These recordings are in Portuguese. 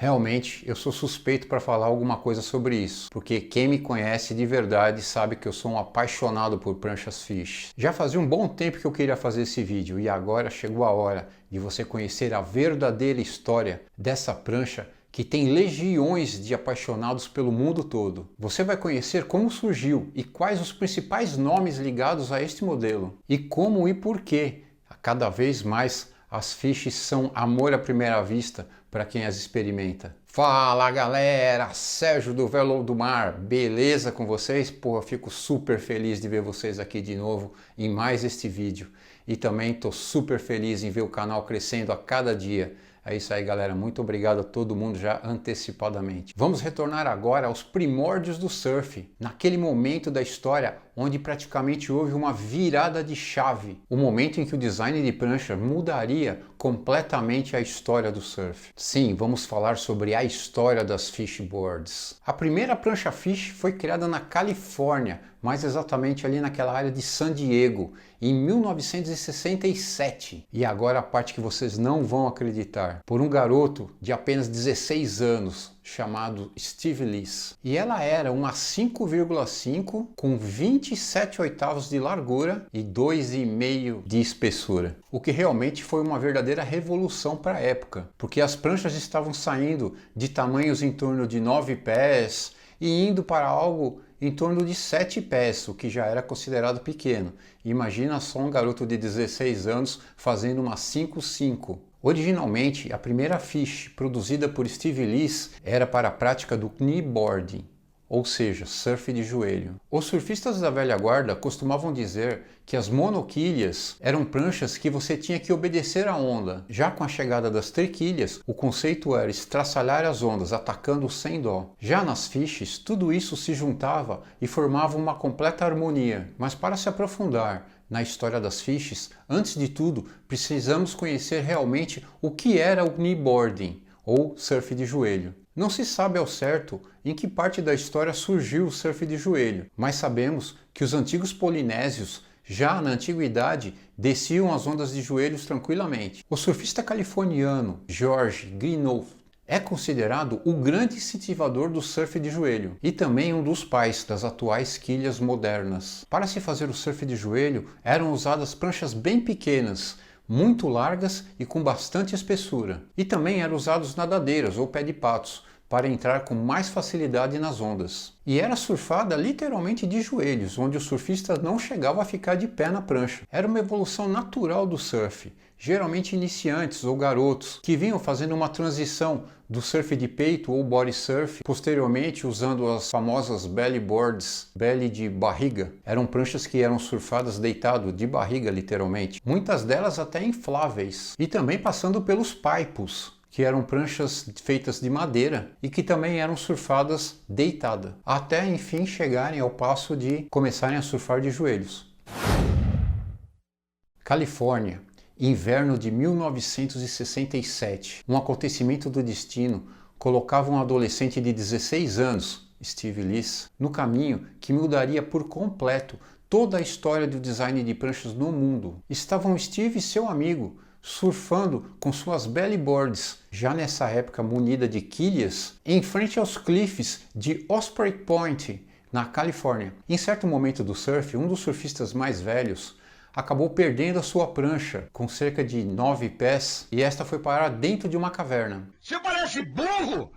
Realmente, eu sou suspeito para falar alguma coisa sobre isso, porque quem me conhece de verdade sabe que eu sou um apaixonado por pranchas Fish. Já fazia um bom tempo que eu queria fazer esse vídeo e agora chegou a hora de você conhecer a verdadeira história dessa prancha que tem legiões de apaixonados pelo mundo todo. Você vai conhecer como surgiu e quais os principais nomes ligados a este modelo e como e por que cada vez mais as Fish são amor à primeira vista para quem as experimenta. Fala galera, Sérgio do Velo do Mar, beleza com vocês? Pô, eu fico super feliz de ver vocês aqui de novo em mais este vídeo. E também estou super feliz em ver o canal crescendo a cada dia. É isso aí galera, muito obrigado a todo mundo já antecipadamente. Vamos retornar agora aos primórdios do surf, naquele momento da história onde praticamente houve uma virada de chave, o momento em que o design de prancha mudaria completamente a história do surf. Sim, vamos falar sobre a história das fishboards. A primeira prancha Fish foi criada na Califórnia, mais exatamente ali naquela área de San Diego, em 1967. E agora a parte que vocês não vão acreditar. Por um garoto de apenas 16 anos, chamado Steve Lees. E ela era uma 5,5 com 27 oitavos de largura e 2,5 de espessura. O que realmente foi uma verdadeira revolução para a época, porque as pranchas estavam saindo de tamanhos em torno de 9 pés e indo para algo em torno de 7 pés, o que já era considerado pequeno. Imagina só um garoto de 16 anos fazendo uma 5,5. Originalmente, a primeira Fish produzida por Steve Lees era para a prática do kneeboarding, ou seja, surf de joelho. Os surfistas da velha guarda costumavam dizer que as monoquilhas eram pranchas que você tinha que obedecer à onda. Já com a chegada das triquilhas, o conceito era estraçalhar as ondas, atacando sem dó. Já nas Fishes, tudo isso se juntava e formava uma completa harmonia. Mas para se aprofundar na história das Fishes, antes de tudo, precisamos conhecer realmente o que era o kneeboarding, ou surf de joelho. Não se sabe ao certo em que parte da história surgiu o surf de joelho, mas sabemos que os antigos polinésios, já na antiguidade, desciam as ondas de joelhos tranquilamente. O surfista californiano George Greenough é considerado o grande incentivador do surf de joelho e também um dos pais das atuais quilhas modernas. Para se fazer o surf de joelho eram usadas pranchas bem pequenas, muito largas e com bastante espessura. E também eram usados nadadeiras ou pé de patos para entrar com mais facilidade nas ondas. E era surfada literalmente de joelhos, onde o surfista não chegava a ficar de pé na prancha. Era uma evolução natural do surf, geralmente iniciantes ou garotos, que vinham fazendo uma transição do surf de peito ou body surf, posteriormente usando as famosas belly boards, belly de barriga. Eram pranchas que eram surfadas deitado, de barriga literalmente. Muitas delas até infláveis. E também passando pelos paipos, que eram pranchas feitas de madeira e que também eram surfadas deitada, até enfim chegarem ao passo de começarem a surfar de joelhos. Califórnia, inverno de 1967. Um acontecimento do destino colocava um adolescente de 16 anos, Steve Lees, no caminho que mudaria por completo toda a história do design de pranchas no mundo. Estavam Steve e seu amigo surfando com suas bellyboards, já nessa época munida de quilhas, em frente aos cliffs de Osprey Point, na Califórnia. Em certo momento do surf, um dos surfistas mais velhos acabou perdendo a sua prancha, com cerca de 9 pés, e esta foi parar dentro de uma caverna. Você parece burro!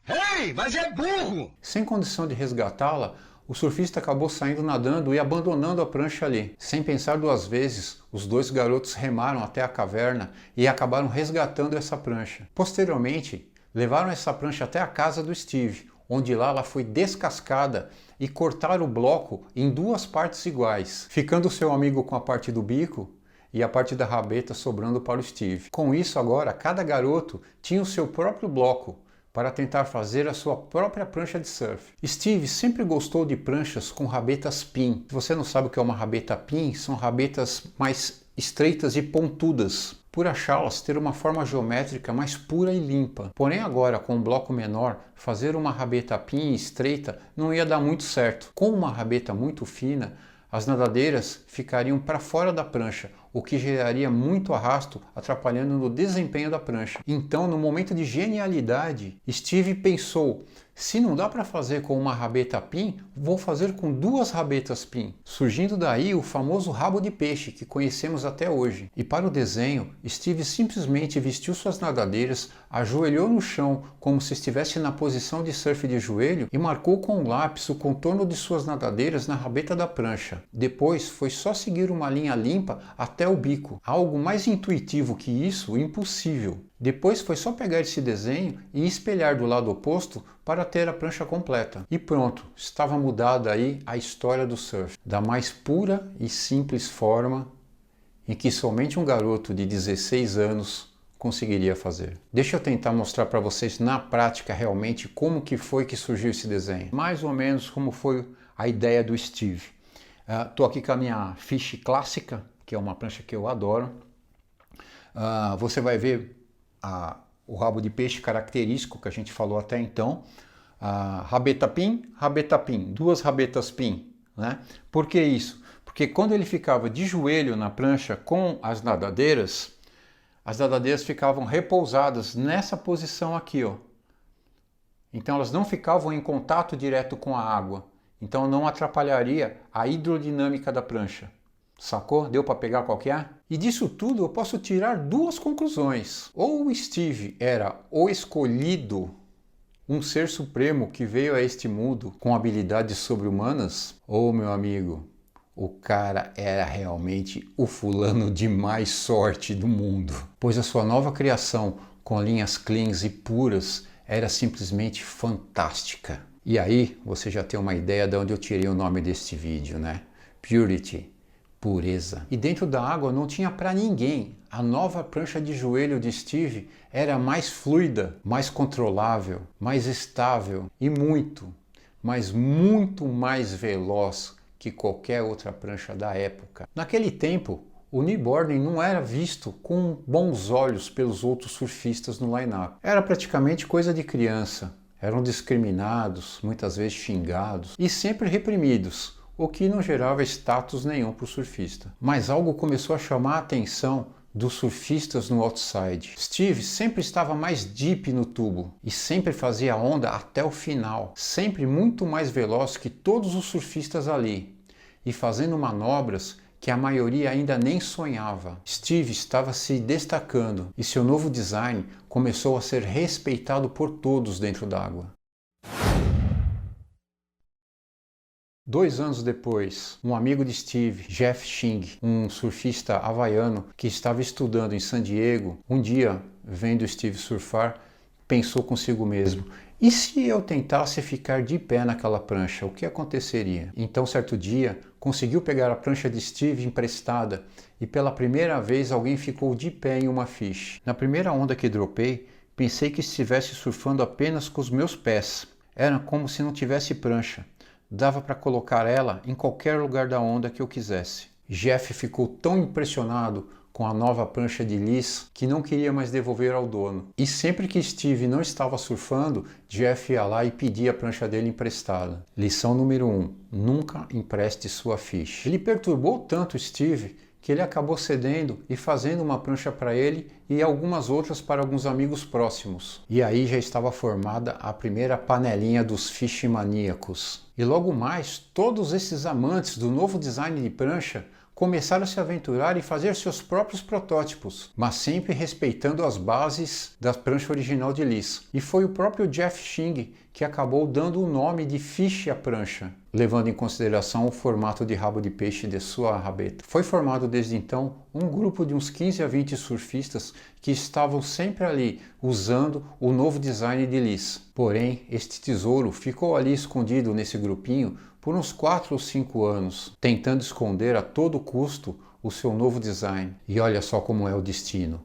Ei, mas é burro! Sem condição de resgatá-la, o surfista acabou saindo nadando e abandonando a prancha ali. Sem pensar duas vezes, os dois garotos remaram até a caverna e acabaram resgatando essa prancha. Posteriormente, levaram essa prancha até a casa do Steve, onde lá ela foi descascada e cortaram o bloco em duas partes iguais, ficando seu amigo com a parte do bico e a parte da rabeta sobrando para o Steve. Com isso agora, cada garoto tinha o seu próprio bloco para tentar fazer a sua própria prancha de surf. Steve sempre gostou de pranchas com rabetas pin. Se você não sabe o que é uma rabeta pin, são rabetas mais estreitas e pontudas, por achá-las ter uma forma geométrica mais pura e limpa. Porém agora, com um bloco menor, fazer uma rabeta pin estreita não ia dar muito certo. Com uma rabeta muito fina, as nadadeiras ficariam para fora da prancha, o que geraria muito arrasto, atrapalhando no desempenho da prancha. Então, no momento de genialidade, Steve pensou: se não dá para fazer com uma rabeta pin, vou fazer com duas rabetas pin, surgindo daí o famoso rabo de peixe que conhecemos até hoje. E para o desenho, Steve simplesmente vestiu suas nadadeiras, ajoelhou no chão como se estivesse na posição de surf de joelho e marcou com um lápis o contorno de suas nadadeiras na rabeta da prancha. Depois foi só seguir uma linha limpa até o bico. Algo mais intuitivo que isso, impossível. Depois foi só pegar esse desenho e espelhar do lado oposto para ter a prancha completa. E pronto, estava mudada aí a história do surf, da mais pura e simples forma em que somente um garoto de 16 anos conseguiria fazer. Deixa eu tentar mostrar para vocês na prática realmente como que foi que surgiu esse desenho. Mais ou menos como foi a ideia do Steve. Estou aqui com a minha Fish clássica, que é uma prancha que eu adoro. Você vai ver o rabo de peixe característico que a gente falou até então. Rabeta pin, duas rabetas pin, né? Por que isso? Porque quando ele ficava de joelho na prancha com as nadadeiras ficavam repousadas nessa posição aqui, ó. Então elas não ficavam em contato direto com a água, então não atrapalharia a hidrodinâmica da prancha. Sacou? Deu para pegar qual que é? E disso tudo eu posso tirar duas conclusões. Ou o Steve era o escolhido, um ser supremo que veio a este mundo com habilidades sobre-humanas, ou, meu amigo, o cara era realmente o fulano de mais sorte do mundo. Pois a sua nova criação, com linhas cleans e puras, era simplesmente fantástica. E aí você já tem uma ideia de onde eu tirei o nome deste vídeo, né? Purity. Pureza. E dentro da água não tinha para ninguém. A nova prancha de joelho de Steve era mais fluida, mais controlável, mais estável e muito, mas muito mais veloz que qualquer outra prancha da época. Naquele tempo, o kneeboarding não era visto com bons olhos pelos outros surfistas no line-up. Era praticamente coisa de criança. Eram discriminados, muitas vezes xingados e sempre reprimidos, o que não gerava status nenhum para o surfista. Mas algo começou a chamar a atenção dos surfistas no outside. Steve sempre estava mais deep no tubo e sempre fazia onda até o final, sempre muito mais veloz que todos os surfistas ali e fazendo manobras que a maioria ainda nem sonhava. Steve estava se destacando e seu novo design começou a ser respeitado por todos dentro d'água. 2 anos depois, um amigo de Steve, Jeff Shing, um surfista havaiano que estava estudando em San Diego, um dia, vendo Steve surfar, pensou consigo mesmo: e se eu tentasse ficar de pé naquela prancha, o que aconteceria? Então, certo dia, conseguiu pegar a prancha de Steve emprestada e pela primeira vez alguém ficou de pé em uma fish. Na primeira onda que dropei, pensei que estivesse surfando apenas com os meus pés. Era como se não tivesse prancha. Dava para colocar ela em qualquer lugar da onda que eu quisesse. Jeff ficou tão impressionado com a nova prancha de Liz que não queria mais devolver ao dono. E sempre que Steve não estava surfando, Jeff ia lá e pedia a prancha dele emprestada. Lição número 1: nunca empreste sua fish. Ele perturbou tanto Steve que ele acabou cedendo e fazendo uma prancha para ele e algumas outras para alguns amigos próximos. E aí já estava formada a primeira panelinha dos fish maníacos. E logo mais, todos esses amantes do novo design de prancha começaram a se aventurar e fazer seus próprios protótipos, mas sempre respeitando as bases da prancha original de Liz. E foi o próprio Jeff Shing que acabou dando o nome de Fish à prancha, levando em consideração o formato de rabo de peixe de sua rabeta. Foi formado desde então um grupo de uns 15 a 20 surfistas que estavam sempre ali usando o novo design de Liz. Porém, este tesouro ficou ali escondido nesse grupinho por uns 4 ou 5 anos, tentando esconder a todo custo o seu novo design. E olha só como é o destino.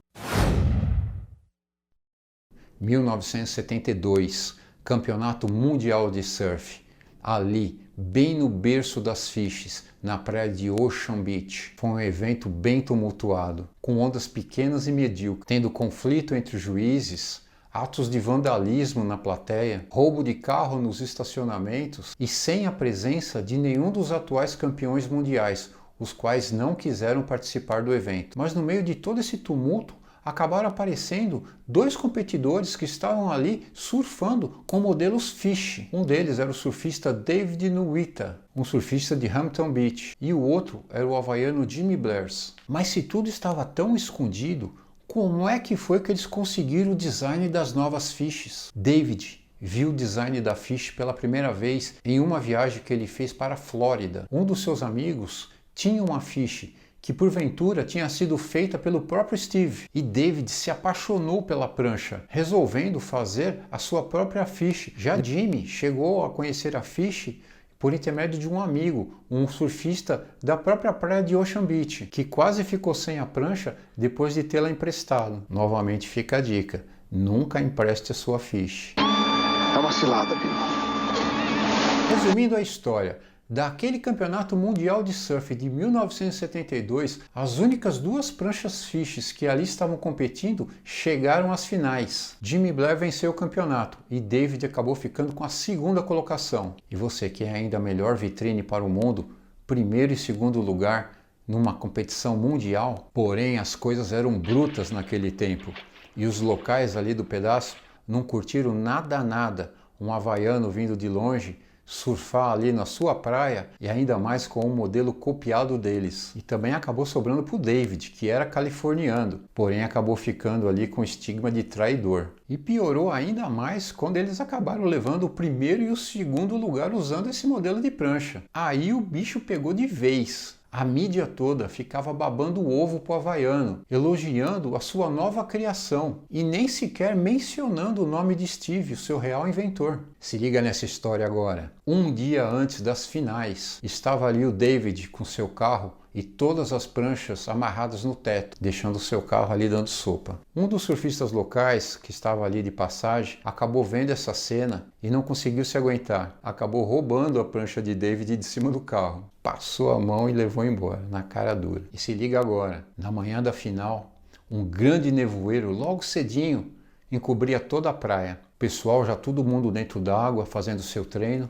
1972, Campeonato Mundial de Surf. Ali, bem no berço das fishes, na praia de Ocean Beach. Foi um evento bem tumultuado, com ondas pequenas e medíocres, tendo conflito entre juízes, atos de vandalismo na plateia, roubo de carro nos estacionamentos e sem a presença de nenhum dos atuais campeões mundiais, os quais não quiseram participar do evento. Mas no meio de todo esse tumulto, acabaram aparecendo dois competidores que estavam ali surfando com modelos Fish. Um deles era o surfista David Nuita, um surfista de Hampton Beach, e o outro era o havaiano Jimmy Blairs. Mas se tudo estava tão escondido, como é que foi que eles conseguiram o design das novas Fishes? David viu o design da Fish pela primeira vez em uma viagem que ele fez para a Flórida. Um dos seus amigos tinha uma Fish que porventura tinha sido feita pelo próprio Steve, e David se apaixonou pela prancha, resolvendo fazer a sua própria Fish. Já Jimmy chegou a conhecer a Fish por intermédio de um amigo, um surfista da própria praia de Ocean Beach, que quase ficou sem a prancha depois de tê-la emprestado. Novamente fica a dica, nunca empreste a sua Fish. É uma cilada, viu? Resumindo a história, daquele campeonato mundial de surf de 1972, as únicas duas pranchas Fishes que ali estavam competindo chegaram às finais. Jimmy Blair venceu o campeonato e David acabou ficando com a segunda colocação. E você quer ainda a melhor vitrine para o mundo, primeiro e segundo lugar numa competição mundial? Porém, as coisas eram brutas naquele tempo e os locais ali do pedaço não curtiram nada. Um havaiano vindo de longe surfar ali na sua praia, e ainda mais com um modelo copiado deles. E também acabou sobrando para o David, que era californiano, porém acabou ficando ali com estigma de traidor. E piorou ainda mais quando eles acabaram levando o primeiro e o segundo lugar usando esse modelo de prancha. Aí o bicho pegou de vez. A mídia toda ficava babando o ovo pro havaiano, elogiando a sua nova criação e nem sequer mencionando o nome de Steve, o seu real inventor. Se liga nessa história agora. Um dia antes das finais, estava ali o David com seu carro e todas as pranchas amarradas no teto, deixando o seu carro ali dando sopa. Um dos surfistas locais, que estava ali de passagem, acabou vendo essa cena e não conseguiu se aguentar. Acabou roubando a prancha de David de cima do carro. Passou a mão e levou embora, na cara dura. E se liga agora, na manhã da final, um grande nevoeiro logo cedinho encobria toda a praia. O pessoal já todo mundo dentro d'água fazendo seu treino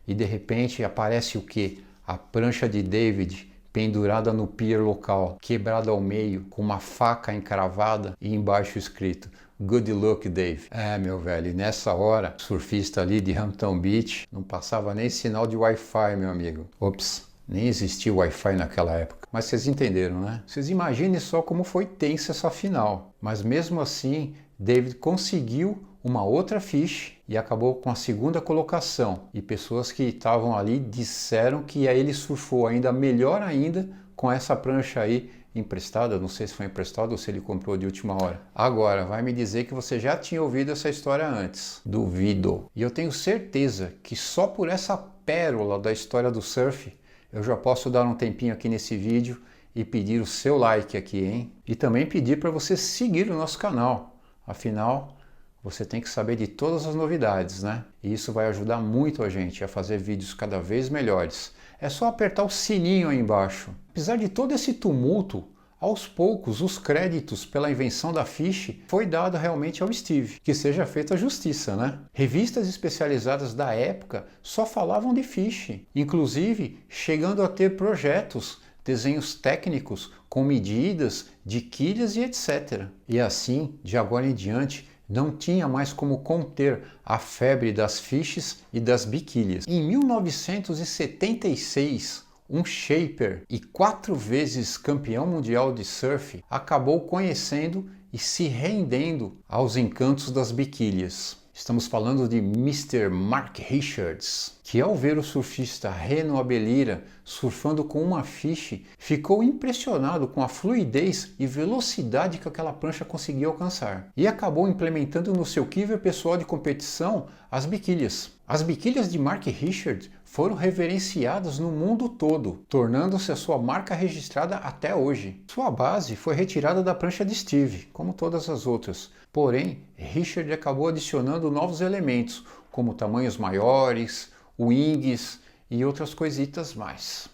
e de repente aparece o quê? A prancha de David pendurada no pier local, quebrada ao meio, com uma faca encravada e embaixo escrito "Good luck, Dave". Meu velho, e nessa hora, o surfista ali de Hampton Beach não passava nem sinal de Wi-Fi, meu amigo. Ops, nem existia Wi-Fi naquela época. Mas vocês entenderam, né? Vocês imaginem só como foi tensa essa final. Mas mesmo assim, David conseguiu uma outra Fish e acabou com a segunda colocação. E pessoas que estavam ali disseram que ele surfou ainda melhor ainda com essa prancha aí emprestada. Não sei se foi emprestada ou se ele comprou de última hora. Agora, vai me dizer que você já tinha ouvido essa história antes. Duvido. E eu tenho certeza que só por essa pérola da história do surf, eu já posso dar um tempinho aqui nesse vídeo e pedir o seu like aqui, hein? E também pedir para você seguir o nosso canal. Afinal, você tem que saber de todas as novidades, né? E isso vai ajudar muito a gente a fazer vídeos cada vez melhores. É só apertar o sininho aí embaixo. Apesar de todo esse tumulto, aos poucos os créditos pela invenção da Fish foi dado realmente ao Steve. Que seja feita a justiça, né? Revistas especializadas da época só falavam de Fish, inclusive chegando a ter projetos, desenhos técnicos com medidas de quilhas e etc. E assim, de agora em diante, não tinha mais como conter a febre das Fishes e das biquílias. Em 1976, um shaper e 4 vezes campeão mundial de surf acabou conhecendo e se rendendo aos encantos das biquílias. Estamos falando de Mr. Mark Richards, que ao ver o surfista Reno Abelira surfando com uma Fish, ficou impressionado com a fluidez e velocidade que aquela prancha conseguia alcançar. E acabou implementando no seu quiver pessoal de competição as biquílias. As biquílias de Mark Richards foram reverenciadas no mundo todo, tornando-se a sua marca registrada até hoje. Sua base foi retirada da prancha de Steve, como todas as outras. Porém, Richard acabou adicionando novos elementos, como tamanhos maiores, wings e outras coisitas mais.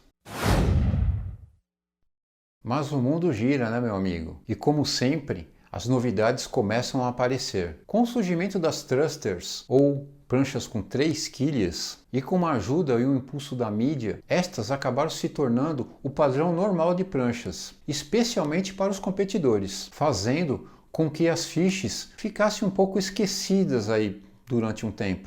Mas o mundo gira, né, meu amigo? E como sempre, as novidades começam a aparecer. Com o surgimento das thrusters, ou pranchas com 3 quilhas, e com a ajuda e o impulso da mídia, estas acabaram se tornando o padrão normal de pranchas, especialmente para os competidores, fazendo com que as fishes ficassem um pouco esquecidas aí durante um tempo.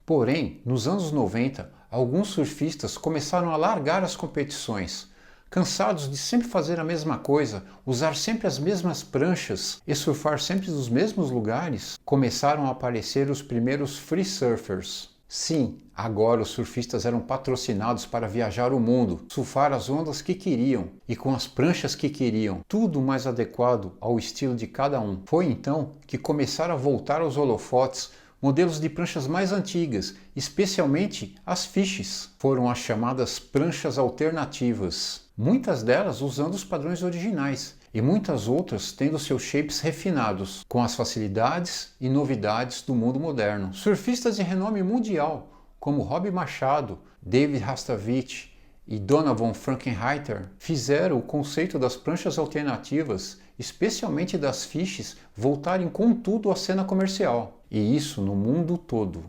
Porém, nos anos 90, alguns surfistas começaram a largar as competições, cansados de sempre fazer a mesma coisa, usar sempre as mesmas pranchas e surfar sempre nos mesmos lugares. Começaram a aparecer os primeiros free surfers. Sim, agora os surfistas eram patrocinados para viajar o mundo, surfar as ondas que queriam e com as pranchas que queriam, tudo mais adequado ao estilo de cada um. Foi então que começaram a voltar aos holofotes modelos de pranchas mais antigas, especialmente as fishes. Foram as chamadas pranchas alternativas, muitas delas usando os padrões originais e muitas outras tendo seus shapes refinados, com as facilidades e novidades do mundo moderno. Surfistas de renome mundial, como Rob Machado, David Rastavich e Donovan Frankenreiter, fizeram o conceito das pranchas alternativas, especialmente das fishes, voltarem com tudo à cena comercial. E isso no mundo todo.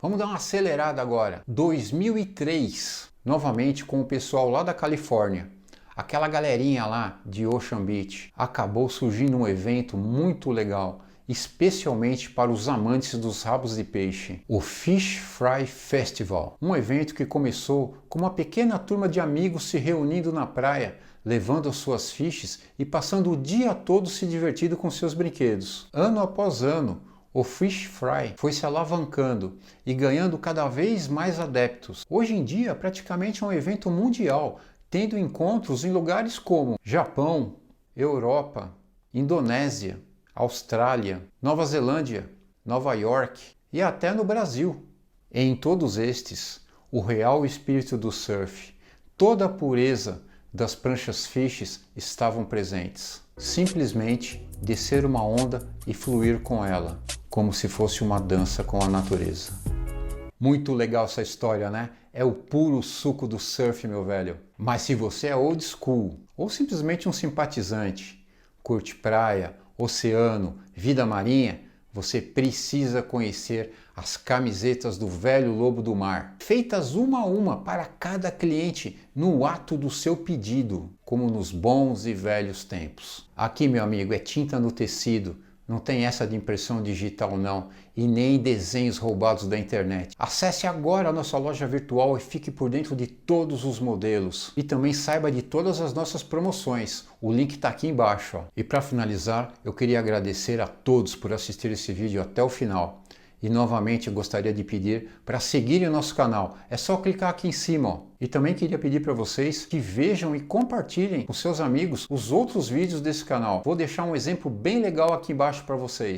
Vamos dar uma acelerada agora. 2003, novamente com o pessoal lá da Califórnia. Aquela galerinha lá de Ocean Beach. Acabou surgindo um evento muito legal, especialmente para os amantes dos rabos de peixe. O Fish Fry Festival. Um evento que começou com uma pequena turma de amigos se reunindo na praia, levando as suas fishes e passando o dia todo se divertindo com seus brinquedos. Ano após ano, o Fish Fry foi se alavancando e ganhando cada vez mais adeptos. Hoje em dia, praticamente é um evento mundial, tendo encontros em lugares como Japão, Europa, Indonésia, Austrália, Nova Zelândia, Nova York e até no Brasil. Em todos estes, o real espírito do surf, toda a pureza das pranchas fishes estavam presentes. Simplesmente descer uma onda e fluir com ela, como se fosse uma dança com a natureza. Muito legal essa história, né? É o puro suco do surf, meu velho. Mas se você é old school, ou simplesmente um simpatizante, curte praia, oceano, vida marinha, você precisa conhecer as camisetas do velho lobo do mar, feitas uma a uma para cada cliente no ato do seu pedido, como nos bons e velhos tempos. Aqui, meu amigo, é tinta no tecido, não tem essa de impressão digital não, e nem desenhos roubados da internet. Acesse agora a nossa loja virtual e fique por dentro de todos os modelos. E também saiba de todas as nossas promoções. O link está aqui embaixo. Ó. E para finalizar, eu queria agradecer a todos por assistir esse vídeo até o final. E novamente eu gostaria de pedir para seguirem o nosso canal. É só clicar aqui em cima. Ó. E também queria pedir para vocês que vejam e compartilhem com seus amigos os outros vídeos desse canal. Vou deixar um exemplo bem legal aqui embaixo para vocês.